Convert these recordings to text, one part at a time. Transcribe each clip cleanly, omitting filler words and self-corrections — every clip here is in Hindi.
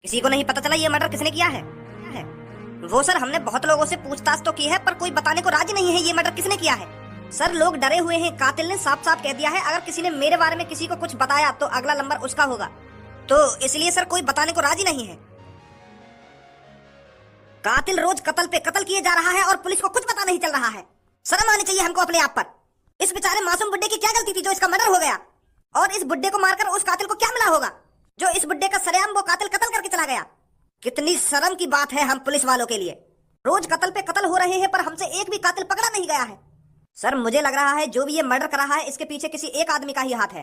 किसी को नहीं पता चला ये मर्डर किसने किया है? वो सर हमने बहुत लोगों से पूछताछ तो की है पर कोई बताने को राजी नहीं है ये मर्डर किसने किया है। सर लोग डरे हुए हैं, कातिल ने साफ साफ कह दिया है अगर किसी ने मेरे बारे में किसी को कुछ बताया तो अगला नंबर उसका होगा, तो इसलिए सर कोई बताने को राजी नहीं है। कातिल रोज कत्ल पे कत्ल किए जा रहा है और पुलिस को कुछ पता नहीं चल रहा है। शर्म आनी चाहिए हमको अपने आप पर। इस बेचारे मासूम बुड्ढे की क्या गलती थी जो इसका मर्डर हो गया, और इस बुड्ढे को मारकर उस कातिल को क्या मिला होगा जो इस बुड्ढे का सरेआम वो कातिल कत्ल करके चला गया। कितनी शर्म की बात है हम पुलिस वालों के लिए। रोज कत्ल पे कत्ल हो रहे हैं पर हमसे एक भी कातिल पकड़ा नहीं गया है। सर मुझे लग रहा है जो भी ये मर्डर कर रहा है इसके पीछे किसी एक आदमी का ही हाथ है,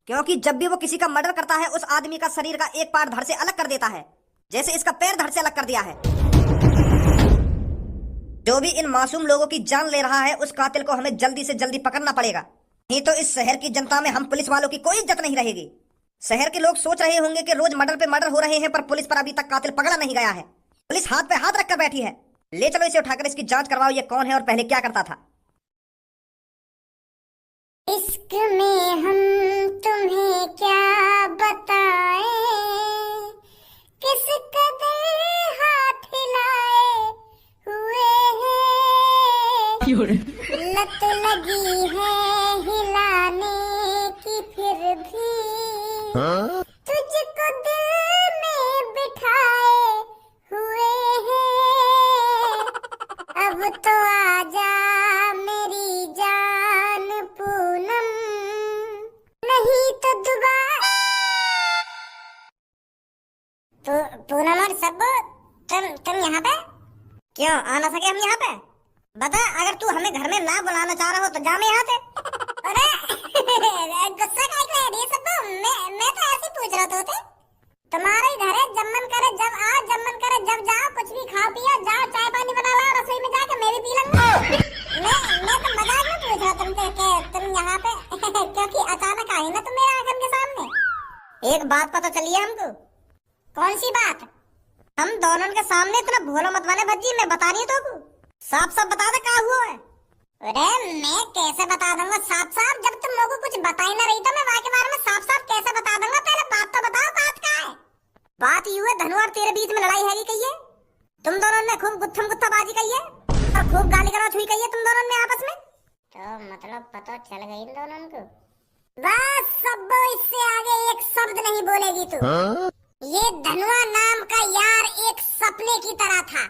क्योंकि जब भी वो किसी का मर्डर करता है उस आदमी का शरीर का एक पार्ट धड़ से अलग कर देता है, जैसे इसका पैर धड़ से अलग कर दिया है। जो भी इन मासूम लोगों की जान ले रहा है उस कातिल को हमें जल्दी से जल्दी पकड़ना पड़ेगा, नहीं तो इस शहर की जनता में हम पुलिस वालों की कोई इज्जत नहीं रहेगी। शहर के लोग सोच रहे होंगे कि रोज मर्डर पे मर्डर हो रहे हैं पर पुलिस पर अभी तक कातिल पकड़ा नहीं गया है। पुलिस हाथ पे हाथ रखकर बैठी है। ले चलो इसे उठाकर इसकी जांच करवाओ, ये कौन है और पहले क्या करता था। इश्क में हम तुम्हें क्या बताएं, किस कदर हाथ हिलाए हुए हैं, लत लगी है हिलाने की फिर भी तुझको दिल में बिठाए हुए हैं। अब तो आजा मेरी जान पूनम, नहीं तो दोबारा। पूनम और सब्बू, तुम यहाँ पे क्यों आ ना सके? हम यहाँ पे बता, अगर तू हमें घर में ना बुलाना चाह रहा हो तो जा मैं यहाँ से। अरे गुस्सा काहे कर रही है सब्बू? मैं तो ऐसे पूछ रहा था तुम्हारा ही घर है, जब मन करे जब आओ, जब मन करे जब जाओ, कुछ भी खाओ पियो, जाओ चाय पानी बना लो, रसोई में जाके मैं भी पी लूंगा। मैं तो मजाक में पूछ रहा तुमसे कि तुम यहाँ पे क्योंकि अचानक आई ना तुम मेरे आंखन के सामने। एक बात पता चली है हमको। कौन सी बात? हम दोनों के सामने इतना भोला मत बने भज्जी, मैं बता रही हूँ तो साफ साफ बता दे क्या हुआ है। अरे मैं कैसे बता दूंगा साफ साफ, जब तुम लोगों को कुछ बता ही ना रही तो मैं वहाँ के बारे में साफ साफ कैसे बता दूंगा? पहले बात तो बताओ, बात क्या है? बात यूं है, धनु और तेरे बीच में लड़ाई हैगी कही है, तुम दोनों ने खूब गुत्थम गुत्थाबाजी कही है और खूब गाली गलौज हुई कही है तुम दोनों ने आपस में। तो मतलब पता चल गई इन दोनों को। बस सब, इससे आगे एक शब्द नहीं बोलेगी तू। ये धनुआ नाम का यार एक सपने की तरह था,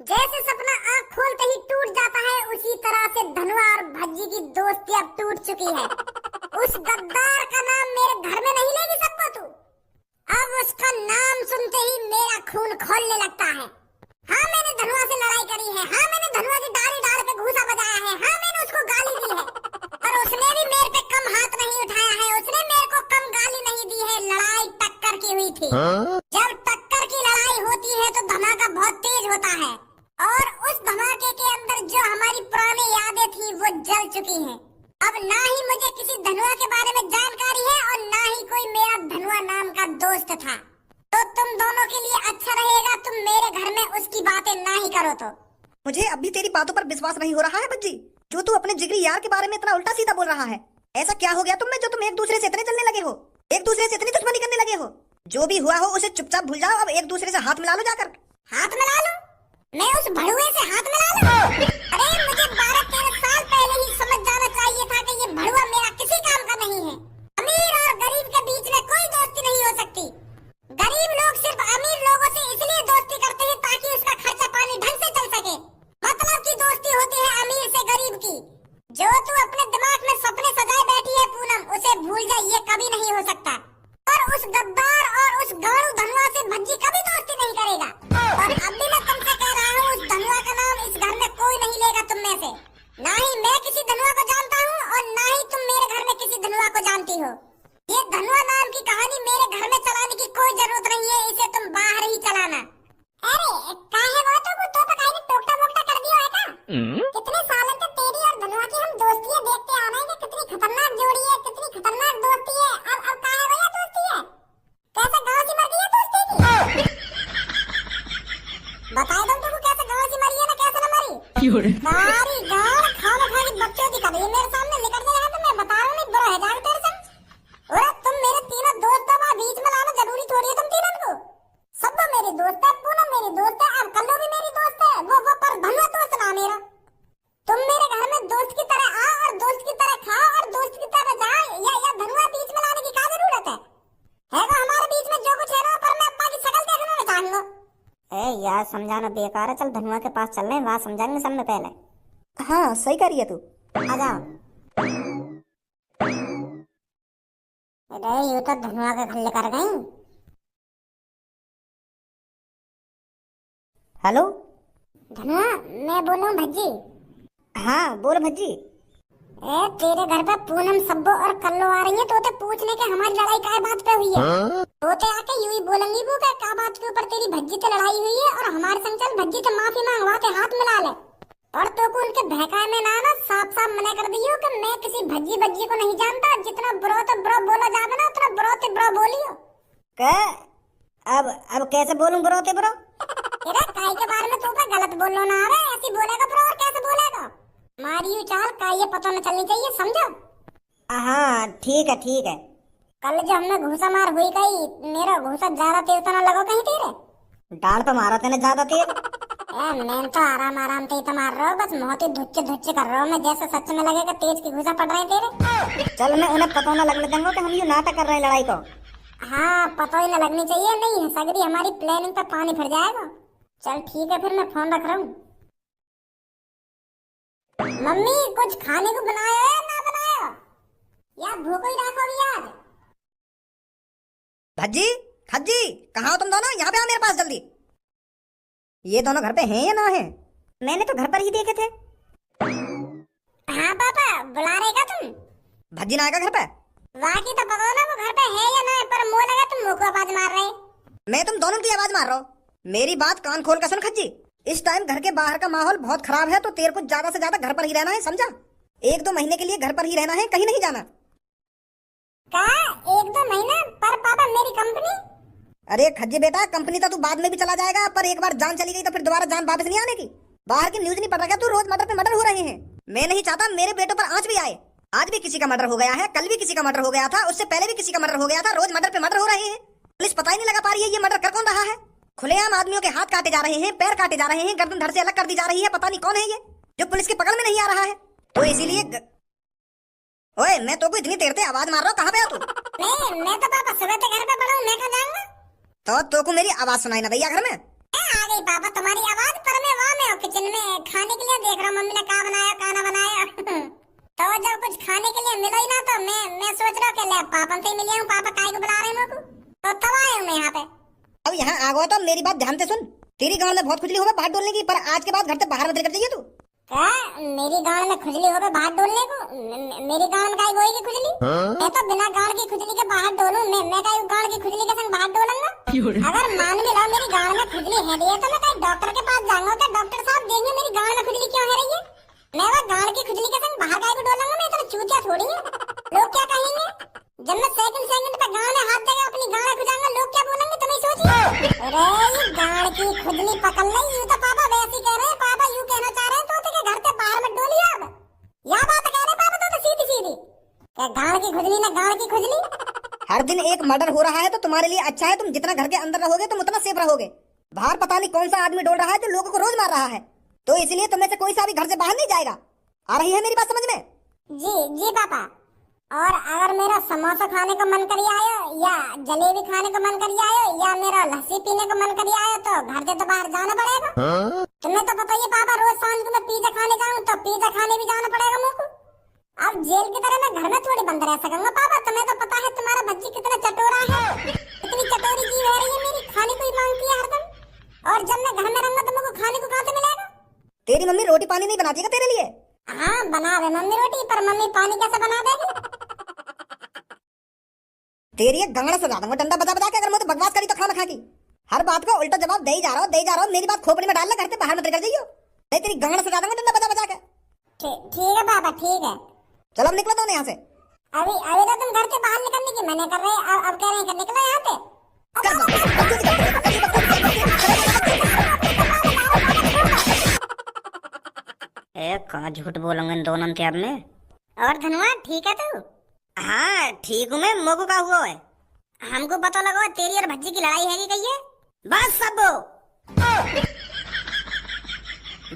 जैसे सपना आँख खोलते ही टूट जाता है उसी तरह से धनुआ और भज्जी की दोस्ती अब टूट चुकी है। उस गद्दार का नाम मेरे घर में नहीं लेगी सबको तू। अब उसका नाम सुनते ही मेरा खून खौलने लगता है। हाँ मैंने धनुआ से लड़ाई करी है, हाँ मैंने धनुआ की डाली डाल पे घूसा बजाया है, हाँ मैंने उसको गाली दी है, और उसने भी मेरे पे कम हाथ नहीं उठाया है, उसने मेरे को कम गाली नहीं दी है। लड़ाई टक्कर की हुई थी। जब टक्कर की लड़ाई होती है तो धमाका बहुत तेज होता है, और उस धमाके के अंदर जो हमारी पुरानी यादें थी वो जल चुकी हैं। अब ना ही मुझे किसी धनुआ के बारे में जानकारी है और ना ही कोई मेरा धनुआ नाम का दोस्त था। तो तुम दोनों के लिए अच्छा रहेगा तुम मेरे घर में उसकी बातें ना ही करो। तो मुझे अभी तेरी बातों पर विश्वास नहीं हो रहा है बज्जी, जो तू अपने जिगरी यार के बारे में इतना उल्टा सीधा बोल रहा है। ऐसा क्या हो गया तुम में जो तुम एक दूसरे से इतने चलने लगे हो, एक दूसरे से इतनी दुश्मनी करने लगे हो? जो भी हुआ हो उसे चुपचाप भूल जाओ, अब एक दूसरे से हाथ मिला लो जाकर। हाथ मिला लो? मैं उस भड़ुए से हाथ मिला लूं? अरे मुझे 12-13 साल पहले ही समझ जाना चाहिए था कि ये भड़ुआ मेरा किसी काम का नहीं है। अमीर और गरीब के बीच में कोई दोस्ती नहीं हो सकती। गरीब लोग सिर्फ अमीर लोगों से इसलिए दोस्ती करते हैं ताकि उसका खर्चा पानी ढंग से चल सके। मतलब की दोस्ती होती है अमीर से गरीब की। जो तू अपने दिमाग में सपने सजाए बैठी है पूनम, उसे भूल जा, ये कभी नहीं हो सकता। और उस गद्दार और उस गाड़ू धनुआ से भज्जी कभी दोस्ती नहीं करेगा। और अब भी मैं तुमसे कह रहा हूँ उस धनुआ का नाम इस घर में कोई नहीं लेगा तुम में से। ना ही मैं किसी धनुआ को जानता हूँ और ना ही तुम मेरे घर में किसी धनुआ को जानती हो। ये धनुआ नाम की कहानी मेरे घर में चलाने की कोई जरूरत नहीं है, इसे तुम बाहर ही चलाना। अरे काहे वो तो पकाई ने टोकता वोकता कर दिया है क्या? कितने सालों से तेरी और धनुआ की हम दोस्तियां देखते आ रहे हैं कि कितनी खतरनाक जोड़ी है, कितनी खतरनाक दोस्ती है। अब काहे वो दोस्ती है? कैसे गाँव से मर गई है दोस्ती की? बताए दो तुमको कैसे गाँव से मरी है ना कैसे न मरी? सारी गाँव खाना खा के बच्चों की कभी मेरे सामने निकल गया है तो मैं बता रहा हूँ, नहीं बुरा है जान तेरे संग। और तुम मेरे तीनों दोस्तों का बीच में लाना जरूरी थोड़ी है तुम तीनों को। सब मेरी दोस्त है, पूनम मेरी दोस्त है, अब कल्लू भी मेरी दोस्त है, वो पर धनुआ दोस्त ना मेरा। तुम मेरे घर में दोस्त की तरह आओ और दोस्त की तरह खाओ और दोस्त की तरह जाओ, या धनुआ बीच में लाने की क्या जरूरत है? है तो हमारे बीच में जो कुछ है ना, पर मैं अब्बा की शक्ल देखना ना चाहूंगा। ए यार समझाना बेकार है, चल धनुआ के पास चल रहे हैं, वहां समझाएंगे सब में पहले। हाँ सही कह रही है तू। आ जाओ। अरे यू तो धनुआ के घर लेकर गई। हेलो धनुआ मैं बोल रहा हूँ भज्जी। हाँ बोल भज्जी। ए तेरे घर पे पूनम सब्बो और कल्लो आ रही है, तो ते पूछने के हमारी लड़ाई काय बात पे हुई है। तो ते आके यूं ही बोलेंगी वो के का बात के ऊपर तेरी भज्जी से लड़ाई हुई है और हमारे संग चल भज्जी से माफी मांगवा के हाथ मिला ले। और तो को उनके बहकाए में ना साफ साफ मना कर दियो कि मैं किसी भज्जी भज्जी को नहीं जानता, जितना ब्रो तो ब्रो बोला जावे ना उतना ब्रो ते ब्रो बोलियो। क्या अब कैसे बोलूं ब्रो ते ब्रो? तेरा काय के बारे में तू पे गलत बोलो ना, अरे ऐसी बोलेगा ब्रो और कैसे बोलेगा? मारियो चाल का ये पता न चलनी चाहिए, समझो? हाँ ठीक है। कल जो हमने घूसा मार हुई कहीं, मेरा घूसा ज्यादा तेज तो न लगो कहीं तेरे? डाल पे मारा तेने ज्यादा तेज। मैं तो आराम से ही तो मार रहा हूँ, बस बहुत ही धुच्चे कर रहा हूँ मैं, जैसे सच में लगेगा तेज की घुसा पड़ रहे हैं तेरे। चल मैं उन्हें पता न लगने दूंगा कि हम ये नाटक कर रहे हैं लड़ाई को। हाँ पता ही न लगनी चाहिए, नहीं सगरी हमारी प्लानिंग पे पानी फिर जाएगा। चल ठीक है फिर मैं फोन रख रहा हूँ। मम्मी कुछ खाने को बनाया है ना बनाया, या भूख ही रखोगी आज? भज्जी खज्जी कहाँ हो तुम दोनों? यहाँ पे आओ मेरे पास जल्दी। ये दोनों घर पे हैं या ना हैं? मैंने तो घर पर ही देखे थे। हाँ पापा बुला रहे का तुम? भज्जी ना आएगा घर पे? वाकई तो पता ना वो घर पे है या ना है, पर मुंह लगा तुम मुंह को आवाज मार रहे। मैं तुम दोनों की आवाज मार रहा हूँ। मेरी बात कान खोल कर सुन खज्जी, इस टाइम घर के बाहर का माहौल बहुत खराब है, तो तेरे को ज्यादा से ज्यादा घर पर ही रहना है, समझा? 1-2 महीने के लिए घर पर ही रहना है, कहीं नहीं जाना। क्या 1-2 महीना? पर पापा मेरी कंपनी? अरे खज्जी बेटा, कंपनी तो तू बाद में भी चला जाएगा, पर एक बार जान चली गई तो फिर दोबारा जान वापस नहीं आने की। बाहर की न्यूज नहीं पढ़ रहा क्या तू? रोज मर्डर पे मर्डर हो रहे हैं। मैं नहीं चाहता मेरे बेटों पर आंच भी आए। आज भी किसी का मर्डर हो गया है, कल भी किसी का मर्डर हो गया था, उससे पहले भी किसी का मर्डर हो गया था। रोज मर्डर पे मर्डर हो रहे हैं, पुलिस पता ही नहीं लगा पा रही है ये मर्डर कर कौन रहा है। खुलेआम आदमियों के हाथ काटे जा रहे हैं, पैर काटे जा रहे हैं, गर्दन धड़ से अलग कर दी जा रही है। पता नहीं कौन है ये जो पुलिस की पकड़ में नहीं आ रहा है। तो इसीलिए ओए मैं तो को इतनी देर से आवाज मार रहा हूँ, कहाँ पे हो तू? मैं तो पापा सुबह से घर पे पड़ा हूँ, मैं कहाँ जाऊंगा? तो को मेरी आवाज सुनाई ना भैया घर में? आ गई पापा तुम्हारी आवाज, पर मैं वहाँ में हूँ किचन में खाने के लिए देख रहा हूँ मम्मी ने क्या बनाया क्या ना बनाया। तो जब कुछ खाने के लिए मिला ही ना, तो मैं सोच रहा हूँ कि ले पापा से मिले हूँ, पापा काय को बुला रहे हैं मेरे को, तो तब आया हूँ मैं यहाँ पे। अब यहाँ आ गया तो मेरी बात ध्यान से सुन। तेरी गांव में बहुत खुजली हो गई बाहर डोलने की, पर आज के बाद घर से बाहर मत निकल जाइए तू। क्या मेरी गांव में खुजली हो गई बाहर डोलने को? मेरी गांव में काय होगी खुजली? मैं तो बिना गांव की खुजली के बाहर डोलूं, मैं काय गांव की खुजली के संग बाहर डोलूंगा? अगर मान भी लो मेरी गांव में खुजली है रही है, तो मैं काय डॉक्टर के पास जाऊंगा कि डॉक्टर साहब देंगे मेरी गांव में खुजली क्यों है रही है। मैं वो गांव की खुजली के संग बाहर काय को डोलूंगा? मैं इतना चूतिया थोड़ी है। लोग क्या कहेंगे जब मैं सेकंड पे गांव में हाथ देगा अपनी गांव खुजाऊंगा? लोग क्या बोलेंगे तुम ही सोचिए। अरे ये गांव की खुजली पकड़ ले, यूं तो पापा वैसे ही कह रहे हैं, पापा यूं कहना चाह रहे हैं तो के घर से बाहर मत डोलिए। अब या बात कह रहे पापा तो सीधी सीधी क्या गांव की खुजली ना गांव की खुजली। हर दिन एक मर्डर हो रहा है तो तुम्हारे लिए अच्छा है, तुम जितना घर के अंदर रहोगे तुम उतना सेफ रहोगे। बाहर पता नहीं कौन सा आदमी डोल रहा है जो लोगों को रोज मार रहा है, तो इसलिए तुम में से कोई सा भी घर से बाहर नहीं जाएगा। आ रही है मेरी बात समझ में? जी पापा। और अगर मेरा समोसा खाने का मन करी आयो, या जलेबी खाने का मन करी आयो, या मेरा लस्सी पीने का मन करी आयो, तो घर से तो बाहर जाना पड़ेगा। तुम्हें तो पता ही पापा, रोज सांझ को मैं पिज्जा खाने जाऊं तो पिज्जा खाने भी जाना पड़ेगा मुझको। अब जेल की तरह मैं घर में थोड़ी बंद रह सकूंगा पापा। तुम्हें तो पता है तुम्हारा बच्ची कितना चटोरा है, इतनी चटोरी जीव है रही है मेरी, खाने को ही मांगती है हरदम। और जब मैं घर में रहूंगा तो मुझको खाने को कहाँ से मिलेगा? तेरी मम्मी रोटी पानी नहीं बनाती क्या तेरे लिए? हाँ बना दे मम्मी रोटी, पर मम्मी पानी कैसे बना देगी? तेरी एक गंगड़ा सजा दूंगा डंडा बजा बजा के, अगर मुझे बकवास करी तो खाना खा की। हर बात को उल्टा जवाब दे ही जा रहा हूँ। मेरी बात खोपड़ी में डाल ले, घर से बाहर मत निकल जाइयो, नहीं तेरी गंगड़ा सजा दूंगा डंडा बजा बजा के। ठीक है पापा ठीक है। चलो अब निकलो तो यहाँ से। अभी तो तुम घर से बाहर निकलने की मना कर रहे हैं, अब कह रहे हैं कि निकलो यहाँ से। कहाँ झूठ बोलूंगा इन दोनों के अब में। और धनुआ ठीक है तू? हाँ ठीक हूँ मैं, मोगू का हुआ है। हमको पता लगा तेरी और भज्जी की लड़ाई है कि कही है? बस सब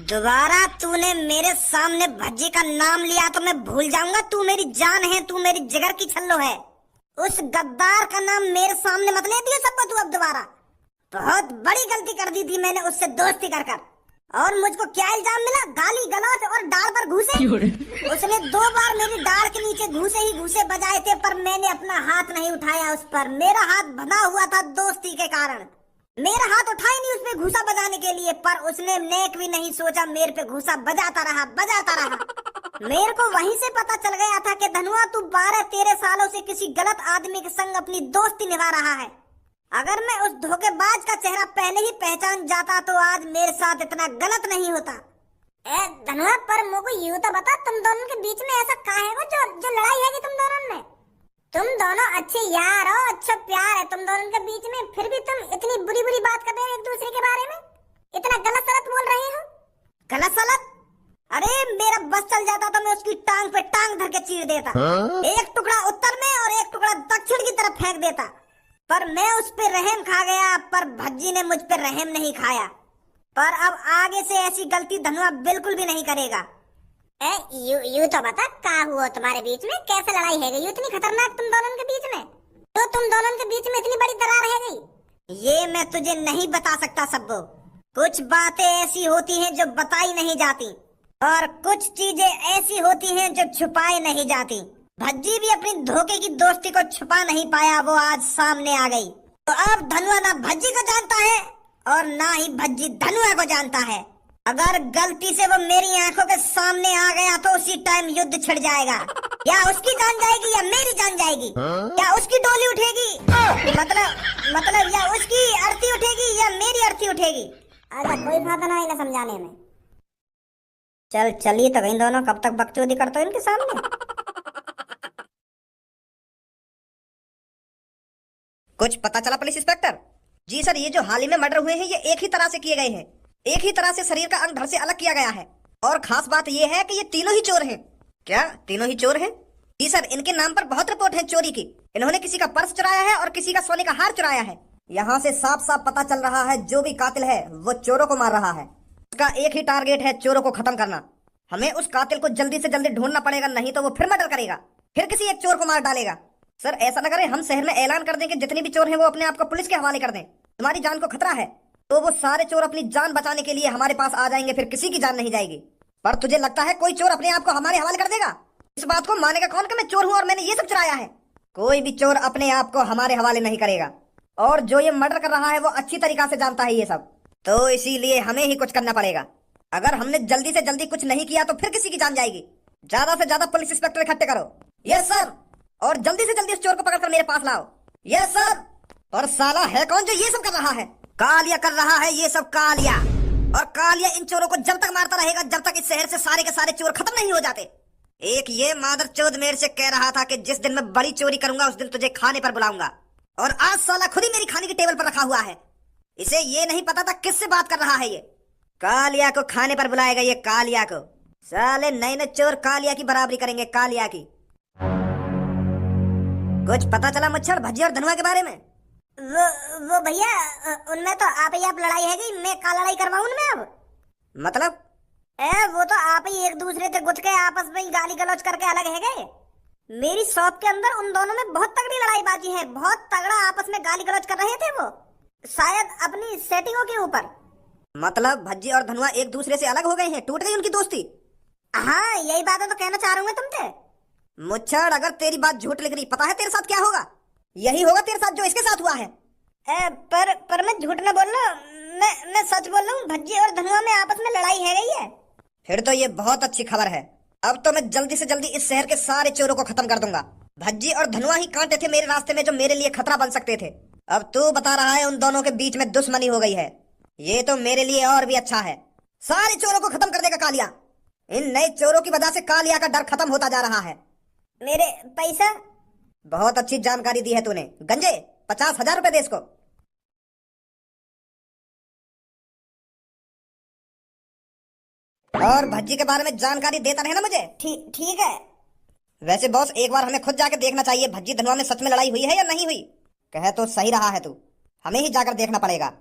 दोबारा तूने मेरे सामने भज्जी का नाम लिया तो मैं भूल जाऊंगा। तू मेरी जान है, तू मेरी जिगर की छल्लो है। उस गद्दार का नाम मेरे सामने मत ले दिया सबको तू अब दोबारा। बहुत बड़ी गलती कर दी थी मैंने उससे दोस्ती कर कर। और मुझको क्या इल्जाम मिला? गाली गलौज और डाल पर घूसे। उसने 2 बार मेरी डाल के नीचे घूसे ही घूसे बजाए थे, पर मैंने अपना हाथ नहीं उठाया उस पर। मेरा हाथ बंधा हुआ था दोस्ती के कारण। मेरा हाथ उठा ही नहीं उस पे घूसा बजाने के लिए, पर उसने नेक भी नहीं सोचा, मेरे पे घूसा बजाता रहा बजाता रहा। मेरे को वहीं से पता चल गया था कि धनुआ तू 12-13 सालों से किसी गलत आदमी के संग अपनी दोस्ती निभा रहा है। अगर मैं उस धोखेबाज का चेहरा पहले ही पहचान जाता तो आज मेरे साथ इतना गलत नहीं होता। धनुआ, पर मुझको यूं तो बता, तुम दोनों के बीच में ऐसा क्या है वो जो लड़ाई है कि तुम दोनों में? तुम दोनों अच्छे यार हो, अच्छा प्यार है तुम दोनों के बीच में, फिर भी तुम इतनी बुरी बुरी बात कर रहे हो एक दूसरे के बारे में, इतना गलत सलत बोल रहे हो। गलत सलत? अरे मेरा बस चल जाता तो मैं उसकी टांग पे टांग धर के चीर देता। एक टुकड़ा उत्तर में और एक टुकड़ा दक्षिण की तरफ फेंक देता, पर मैं उस पे रहम खा गया। पर भज्जी ने मुझ पे रहम नहीं खाया। पर अब आगे से ऐसी गलती धनुआ बिल्कुल भी नहीं करेगा। यू तो बता, क्या हुआ तुम्हारे बीच में? कैसे लड़ाई है गई इतनी खतरनाक तुम दोनों के बीच में? तो तुम दोनों के बीच में इतनी बड़ी दरार है गई? ये मैं तुझे नहीं बता सकता सब्बो। कुछ बातें ऐसी होती हैं जो बताई नहीं जाती, और कुछ चीजें ऐसी होती हैं जो छुपाई नहीं जाती। भज्जी भी अपनी धोखे की दोस्ती को छुपा नहीं पाया, वो आज सामने आ गई। तो अब धनुआ ना भज्जी को जानता है और ना ही भज्जी धनुआ को जानता है। अगर गलती से वो मेरी आंखों के सामने आ गया तो उसी टाइम युद्ध छिड़ जाएगा। या उसकी जान जाएगी या मेरी जान जाएगी। या उसकी डोली उठेगी, मतलब या उसकी अर्थी उठेगी या मेरी अर्थी उठेगी। अरे कोई फायदा नहीं ना समझाने में। चलिए तो गई दोनों, कब तक बकचोदी करते हो इनके सामने। कुछ पता चला पुलिस इंस्पेक्टर? जी सर, ये जो हाल ही में मर्डर हुए हैं ये एक ही तरह से किए गए हैं। एक ही तरह से शरीर का अंग धड़ से अलग किया गया है। और खास बात ये है कि ये तीनों ही चोर हैं। क्या तीनों ही चोर हैं? जी सर, इनके नाम पर बहुत रिपोर्ट है चोरी की। इन्होंने किसी का पर्स चुराया है और किसी का सोने का हार चुराया है। यहाँ से साफ साफ पता चल रहा है जो भी कातिल है वो चोरों को मार रहा है। उसका एक ही टारगेट है, चोरों को खत्म करना। हमें उस कातिल को जल्दी से जल्दी ढूंढना पड़ेगा, नहीं तो वो फिर मर्डर करेगा, फिर किसी एक चोर को मार डालेगा। सर ऐसा न करें, हम शहर में ऐलान कर दें कि जितने भी चोर हैं वो अपने आप को पुलिस के हवाले कर दें। तुम्हारी जान को खतरा है तो वो सारे चोर अपनी जान बचाने के लिए हमारे पास आ जाएंगे, फिर किसी की जान नहीं जाएगी। पर तुझे लगता है कोई चोर अपने आप को हमारे हवाले कर देगा? इस बात को मानेगा कौन कि मैं चोर हूँ और मैंने ये सब चुराया है? कोई भी चोर अपने आप को हमारे हवाले नहीं करेगा। और जो ये मर्डर कर रहा है वो अच्छी तरीका से जानता है ये सब, तो इसीलिए हमें ही कुछ करना पड़ेगा। अगर हमने जल्दी से जल्दी कुछ नहीं किया तो फिर किसी की जान जाएगी। ज्यादा से ज्यादा पुलिस इंस्पेक्टर इकट्ठे करो। Yes sir. और जल्दी से जल्दी इस चोर को पकड़कर मेरे पास लाओ। Yes sir. और साला है कौन जो ये सब कर रहा है? कालिया कर रहा है ये सब, कालिया। और कालिया इन चोरों को जब तक मारता रहेगा जब तक इस शहर से सारे के सारे चोर खत्म नहीं हो जाते। एक ये मादरचोद मेरे से कह रहा था कि जिस दिन मैं बड़ी चोरी करूंगा उस दिन तुझे खाने पर बुलाऊंगा, और आज साला खुद ही मेरी खाने की टेबल पर रखा हुआ है। इसे ये नहीं पता था किससे बात कर रहा है ये। कालिया को खाने पर बुलाएगा ये, कालिया को। साले नए नए चोर कालिया की बराबरी करेंगे, कालिया की। कुछ पता चला मुच्छर, भज्जी और धनुआ के बारे में? वो भैया, उनमें तो आप ही आप लड़ाई है गई, मैं का लड़ाई करवाऊं उनमें अब? मतलब? वो तो आप ही एक दूसरे से गुथ के आपस में ही गाली गलौज करके अलग है गए। मेरी शॉप के अंदर उन दोनों में बहुत तगड़ी लड़ाईबाजी है, बहुत तगड़ा आपस में गाली गलौज कर रहे थे वो, शायद अपनी सेटिंगों के ऊपर। मतलब भज्जी और धनुआ एक दूसरे से अलग हो गए हैं, टूट गई उनकी दोस्ती? हाँ, यही बात है तो कहना चाह रहा हूँ मैं तुमसे। मुच्छर, अगर तेरी बात झूठ लग रही, पता है तेरे साथ क्या होगा? यही होगा तेरे साथ जो इसके साथ हुआ है। पर मैं झूठ न बोल रहा हूँ, मैं सच बोल रहा हूँ। भज्जी और धनुआ में आपस में लड़ाई है गई है। फिर तो ये बहुत अच्छी खबर है। अब तो मैं जल्दी से जल्दी इस शहर के सारे चोरों को खत्म कर दूंगा। भज्जी और धनुआ ही कांटे थे मेरे रास्ते में जो मेरे लिए खतरा बन सकते थे। अब तू बता रहा है उन दोनों के बीच में दुश्मनी हो गई है, ये तो मेरे लिए और भी अच्छा है। सारे चोरों को खत्म कर देगा कालिया। इन नए चोरों की वजह से कालिया का डर खत्म होता जा रहा है। मेरे पैसा? बहुत अच्छी जानकारी दी है तूने। गंजे 50,000 रुपए दे इसको। और भज्जी के बारे में जानकारी देता रहना मुझे। ठीक है। वैसे बॉस, एक बार हमें खुद जाकर देखना चाहिए भज्जी धनुआ में सच में लड़ाई हुई है या नहीं हुई। कहे तो सही रहा है तू, हमें ही जाकर देखना पड़ेगा।